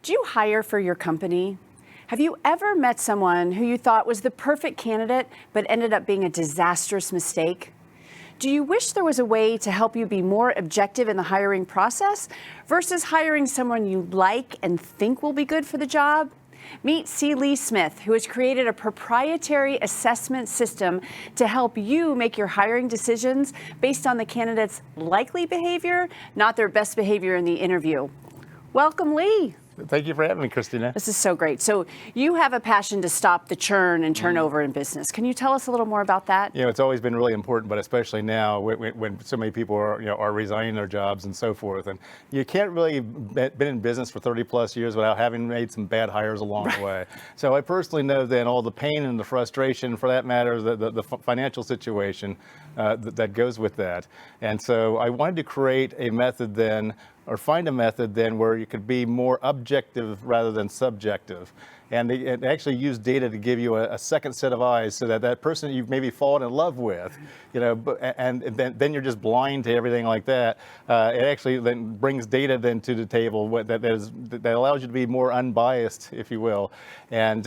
Do you hire for your company? Have you ever met someone who you thought was the perfect candidate but ended up being a disastrous mistake? Do you wish there was a way to help you be more objective in the hiring process versus hiring someone you like and think will be good for the job? Meet C. Lee Smith, who has created a proprietary assessment system to help you make your hiring decisions based on the candidate's likely behavior, not their best behavior in the interview. Welcome, Lee. Thank you for having me, Christina. This is so great. So you have a passion to stop the churn and turnover in business. Can you tell us a little more about that? You know, it's always been really important, but especially now when so many people are resigning their jobs and so forth. And you can't really been in business for 30 plus years without having made some bad hires along the way. So I personally know then all the pain and the frustration, for that matter, the financial situation that goes with that. And so I wanted to create a method then, or find a method then where you could be more objective rather than subjective. And they actually use data to give you a second set of eyes so that that person you've maybe fallen in love with, and then you're just blind to everything like that. It actually then brings data then to the table that allows you to be more unbiased, if you will. And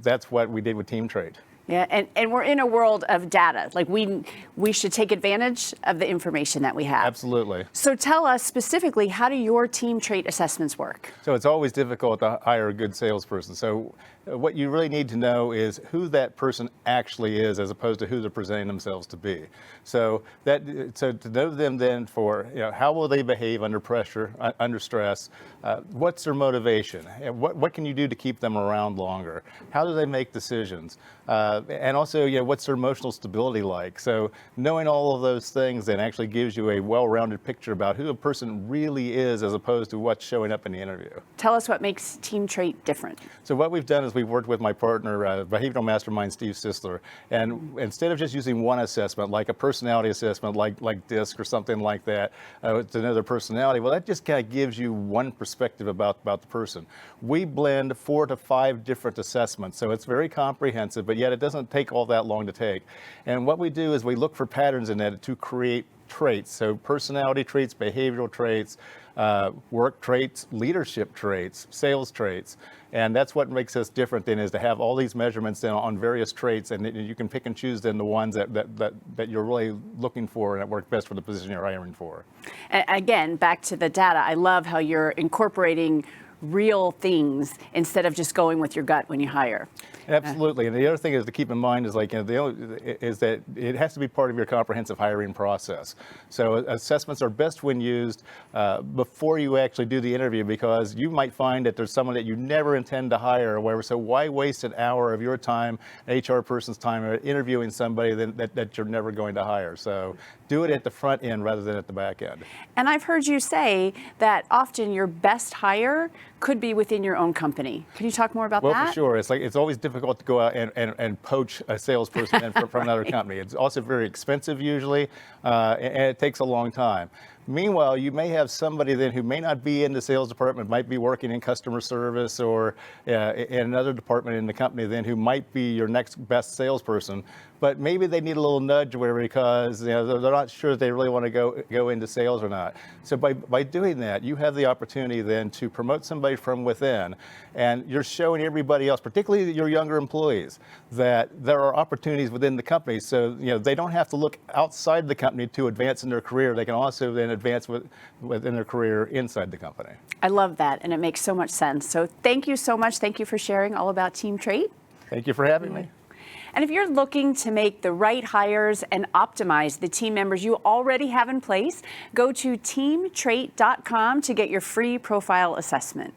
that's what we did with Team Trait. Yeah, and we're in a world of data. Like we should take advantage of the information that we have. Absolutely. So tell us specifically, how do your team trait assessments work? So it's always difficult to hire a good salesperson. So what you really need to know is who that person actually is, as opposed to who they're presenting themselves to be. So to know them then for how will they behave under pressure, under stress, what's their motivation, what can you do to keep them around longer, how do they make decisions, and also what's their emotional stability like. So knowing all of those things then actually gives you a well-rounded picture about who a person really is, as opposed to what's showing up in the interview. Tell us what makes Team Trait different. So what we've done is we've worked with my partner, behavioral mastermind Steve Sisler, and instead of just using one assessment, like a personality assessment, like DISC or something like that, to know their personality, well, that just kind of gives you one perspective about the person. We blend 4 to 5 different assessments, so it's very comprehensive, but yet it doesn't take all that long to take. And what we do is we look for patterns in that to create traits, so personality traits, behavioral traits, work traits, leadership traits, sales traits. And that's what makes us different then, is to have all these measurements then on various traits, and you can pick and choose then the ones that you're really looking for and that work best for the position you're hiring for. And again, back to the data, I love how you're incorporating real things instead of just going with your gut when you hire. Absolutely, and the other thing is to keep in mind is is that it has to be part of your comprehensive hiring process. So assessments are best when used before you actually do the interview, because you might find that there's someone that you never intend to hire or whatever. So why waste an hour of your time, HR person's time, interviewing somebody that you're never going to hire? So do it at the front end rather than at the back end. And I've heard you say that often your best hire could be within your own company. Can you talk more about that? Well, for sure. It's always difficult to go out and poach a salesperson from another company. It's also very expensive usually, and it takes a long time. Meanwhile, you may have somebody then who may not be in the sales department, might be working in customer service or in another department in the company then, who might be your next best salesperson. But maybe they need a little nudge or whatever, because they're not sure if they really want to go into sales or not. So by doing that, you have the opportunity then to promote somebody from within, and you're showing everybody else, particularly your younger employees, that there are opportunities within the company. So they don't have to look outside the company to advance in their career. They can also then advance within their career inside the company. I love that, and it makes so much sense. So thank you so much. Thank you for sharing all about Team Trait. Thank you for having me. And if you're looking to make the right hires and optimize the team members you already have in place, go to teamtrait.com to get your free profile assessment.